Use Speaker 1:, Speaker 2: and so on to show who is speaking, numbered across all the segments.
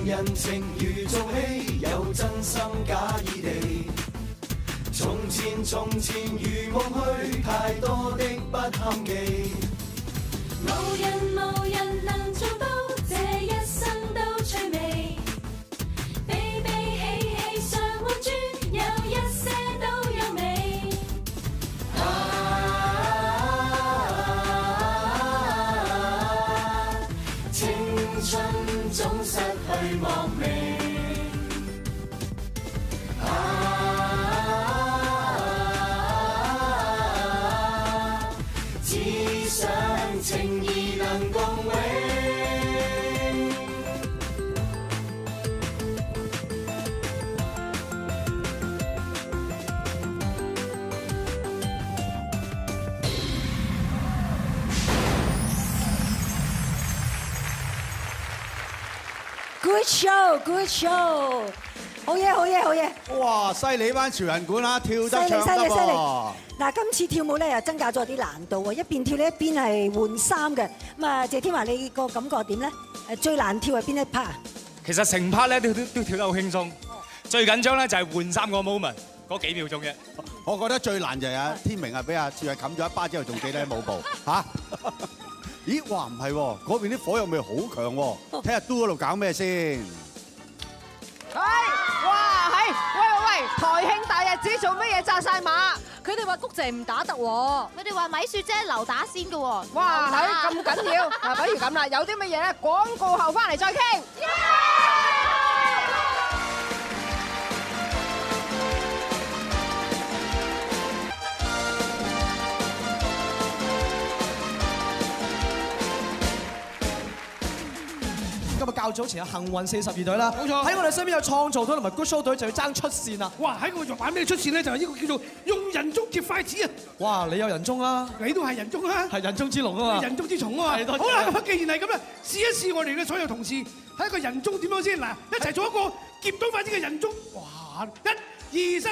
Speaker 1: 人情如做戲，有真心假意地。從前如夢去，太多的不堪記。
Speaker 2: 無人能做到，這一生都趣味。悲悲喜喜常換轉，有一些都有味。青春總失去莫名。只想情義能共永。
Speaker 3: Good show, good show， 好嘢，好嘢，好嘢！
Speaker 4: 哇，犀利班潮人館啊，跳得唱得
Speaker 3: 犀利
Speaker 4: 喎！
Speaker 3: 嗱，今次跳舞咧又增加咗啲難度喎，一邊跳呢一邊係換衫嘅。咁啊，謝天華你個感覺點咧？最難跳係邊一 part 啊？
Speaker 5: 其實成 part 咧都跳得好輕鬆，最緊張咧就係換衫個 moment 嗰幾秒鐘嘅。
Speaker 4: 我覺得最難就係阿天明啊，俾阿志偉冚咗一巴之後，仲記得舞步嚇。咦？哇，唔係喎，嗰邊啲火藥味好強喎，睇下 Do 嗰度搞咩先？
Speaker 6: 哇，係，喂，台慶大日子做乜嘢紮晒馬？
Speaker 7: 佢哋話谷姐唔打得喎，
Speaker 8: 佢哋話米雪姐留打先嘅喎。
Speaker 6: 哇，係咁緊要。嗱，不如咁啦，有啲乜嘢咧？廣告後翻嚟再傾。
Speaker 9: 今日較早前有幸運42隊啦，
Speaker 10: 冇錯。
Speaker 9: 喺我哋身邊有創造隊同埋 Good Show 隊就要爭出線啦。
Speaker 10: 哇！喺我玩咩出線咧？就係呢個叫做用人中接筷子啊！
Speaker 9: 哇！你有人中啦，
Speaker 10: 你都係人中啦，
Speaker 9: 係人中之龍啊嘛，
Speaker 10: 人中之蟲啊嘛。好啦，咁既然係咁啦，試一試我哋嘅所有同事喺一個人中點樣先嗱，一齊做一個夾到筷子嘅人中。哇！1、2、3。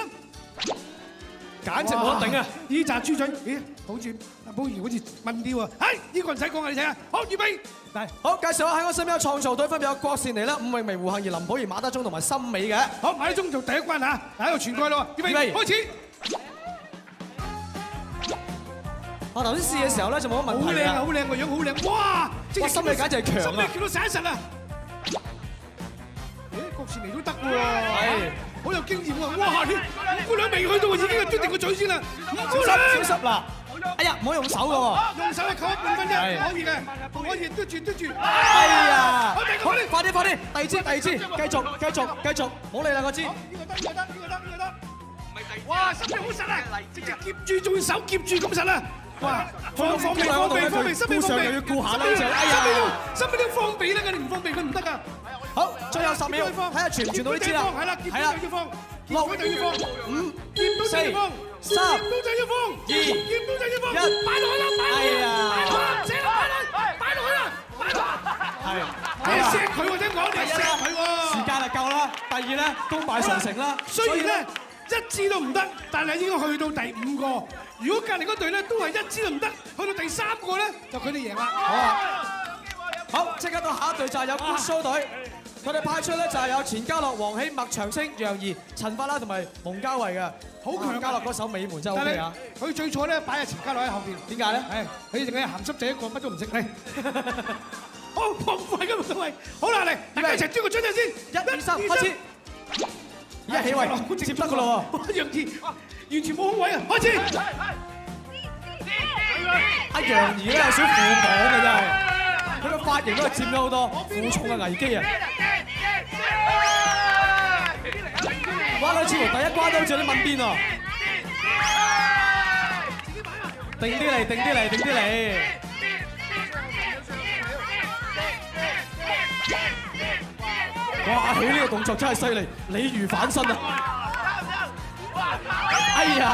Speaker 9: 簡直冇得頂啊！
Speaker 10: 呢紮豬嘴，咦？好似阿寶儀好似問啲喎。係呢個唔使講啊，你睇下。好，預備。嚟，
Speaker 9: 好介紹下喺我身邊有創造隊，分別有郭善妮啦、伍詠薇、胡杏兒、林保怡、馬德鐘同埋森美嘅。
Speaker 10: 好，馬德鐘做第一關嚇，喺度傳過咯。預備，開始。
Speaker 9: 我頭先試嘅時候咧就冇乜問題。
Speaker 10: 好靚啊！好靚個樣，好靚。哇！
Speaker 9: 哇！森美簡直係強啊！
Speaker 10: 森美叫到實一實啊！誒，郭善妮都得喎。
Speaker 9: 係。
Speaker 10: 好有經驗喎！哇！你五姑娘未去到喎，已經係端定個嘴先啦。五姑娘，
Speaker 9: 小心啦！哎呀，唔好用手㗎喎。
Speaker 10: 用手係扣1半分啫，可以嘅，可以嘟住。
Speaker 9: 哎呀！好，快啲，第二支，繼續，冇理啦個支。
Speaker 10: 呢個得。哇！心理好實啊，直接夾住，仲要手夾住咁實啊！哇！放鼻，心理放鼻，
Speaker 9: 又要顧下啦，
Speaker 10: 哎呀！心理都放鼻啦，你唔放鼻佢唔得㗎。
Speaker 9: 好，最後10秒，睇下傳唔傳到呢支啦。
Speaker 10: 係啦，夾到就要放，6就要放，5夾到就要放，3夾到就要放，2夾到就要放，1擺落去啦，擺落去啦，係，你錫佢喎，聽講你錫佢喎。
Speaker 9: 時間就夠啦。第二咧，功敗垂成啦。
Speaker 10: 雖然咧一支都唔得，但係應該去到第5個。如果隔離嗰隊咧都係一支都唔得，去到第3個咧就佢哋贏啦。
Speaker 9: 好啊，好，即刻到下一隊就係有 Good Show 隊。佢哋派出咧就係有錢嘉樂、黃希、麥長青、楊怡、陳法拉同埋蒙嘉慧嘅，好強！嘉樂嗰首《美門》真係 OK 啊！
Speaker 10: 佢最錯咧擺阿錢嘉樂喺後邊，
Speaker 9: 點解咧？
Speaker 10: 係佢淨係鹹濕仔一個，乜都唔識嚟。好放快㗎嘛都係，好啦嚟，大家一齊轉個樽先，1、2、3開始。
Speaker 9: 一起位，接得㗎咯喎！
Speaker 10: 楊怡完全冇空位啊！開始。
Speaker 9: 阿楊怡咧有少負磅嘅真係。佢個髮型都係佔咗好多負重嘅危機啊！哇！兩次第一關都好似有啲問邊啊！定啲嚟！哇！起呢個動作真係犀利，鯉魚反身啊！哎呀！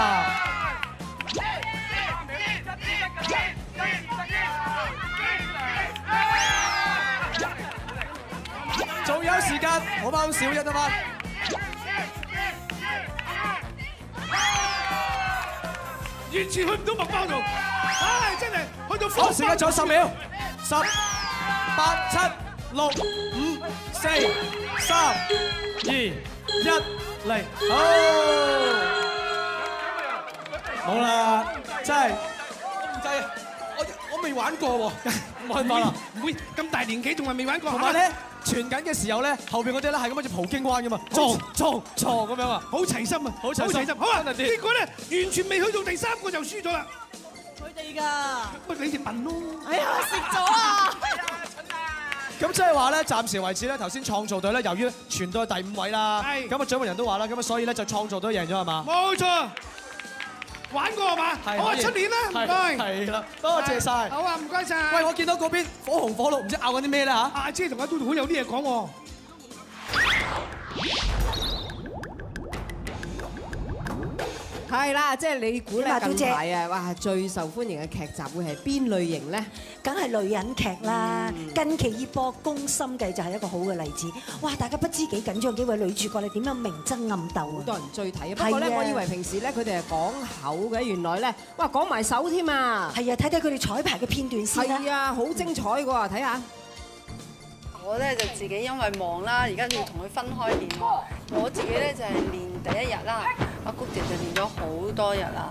Speaker 9: 仲有時間，好包少一啊嘛！
Speaker 10: 完全去唔到麥包度，唉，真係去到火。
Speaker 9: 時間仲有10秒，10、8、7、6、5、4、3、2、1， 3、2、1，嚟，好啦，真係唔制啊！我未玩過喎，冇辦法啦，
Speaker 10: 唔會咁大年紀仲係未玩過。
Speaker 9: 同埋咧，傳緊嘅時候咧，後邊嗰啲咧係咁好似葡京灣噶嘛，撞咁樣啊，
Speaker 10: 好齊心啊，
Speaker 9: 好齊心，
Speaker 10: 好啊！
Speaker 9: 真係啲
Speaker 10: 結果咧，完全未去到第3個就輸咗啦。
Speaker 7: 佢哋㗎。
Speaker 10: 喂，你哋笨咯。
Speaker 7: 哎呀，食咗啊！
Speaker 9: 咁即係話咧，暫時為止咧，頭先創造隊咧，由於傳到第5位啦，
Speaker 10: 係
Speaker 9: 咁啊獎門人都話啦，咁啊所以咧就創造隊贏咗係嘛？
Speaker 10: 冇錯，玩過係嘛？好啊，出年啦，唔該。
Speaker 9: 係啦，多謝晒。
Speaker 10: 好啊，唔該晒。
Speaker 9: 喂，我見到嗰邊火紅火綠，唔知拗緊啲咩咧嚇？
Speaker 10: 阿姐同阿嘟嘟好有啲嘢講喎。
Speaker 6: 係啦，即係你估咧近
Speaker 3: 嘟姐
Speaker 6: 排啊，哇最受歡迎嘅劇集會係邊類型咧？
Speaker 3: 梗係女人劇啦，近期熱播《宮心計》就係一個好嘅例子。哇！大家不知幾緊張，幾位女主角你點樣明爭暗鬥啊？
Speaker 6: 好多人追睇啊！不過咧，
Speaker 3: 係啊
Speaker 6: 我以為平時咧佢哋係講口嘅，原來咧，哇講埋手添啊！
Speaker 3: 係啊，睇睇佢哋彩排嘅片段先啦。
Speaker 6: 係啊，好精彩嘅喎，睇下。
Speaker 11: 我咧就自己因為忙啦，而家要同佢分開練喎。我自己咧就係練第1日啦，阿谷姐就練咗好多日啦。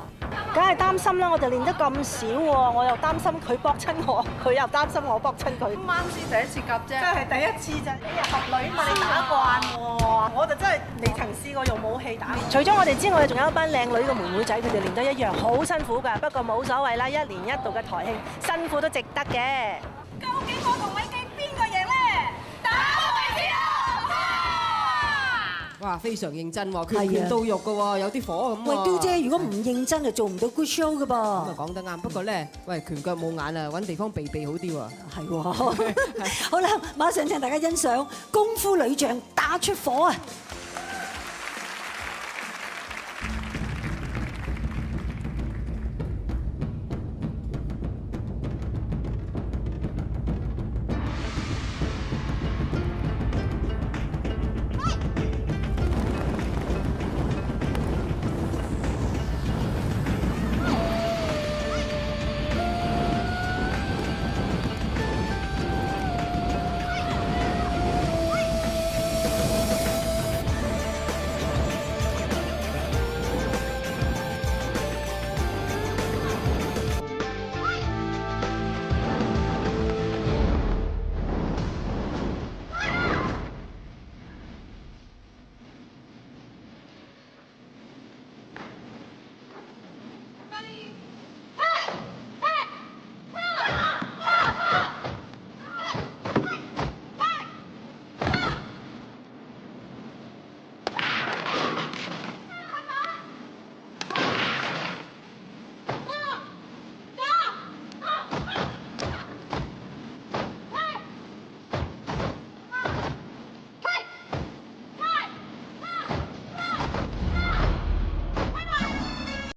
Speaker 7: 梗係擔心啦，我哋練得咁少喎，我又擔心佢搏親我，佢又擔心我搏親佢。
Speaker 11: 啱先第一次夾啫，
Speaker 7: 真係第一次咋，你係俠女嘛，你打慣喎，我就真係未曾試過用武器打。除咗我哋之外，仲有一班靚女嘅妹妹仔，佢哋練得一樣好辛苦㗎，不過冇所謂啦，一年一度嘅台慶，辛苦都值得嘅。究竟我同偉基邊個贏咧？打為止啊！
Speaker 6: 哇，非常認真喎，拳拳到肉嘅喎，有啲火咁喎。
Speaker 3: 喂，嘟姐，如果唔認真就做唔到 good show 㗎噃。
Speaker 6: 咁啊講得啱，不過咧，喂拳腳冇眼啊，揾地方避好啲喎。
Speaker 3: 係喎。好啦，馬上請大家欣賞功夫女將打出火啊！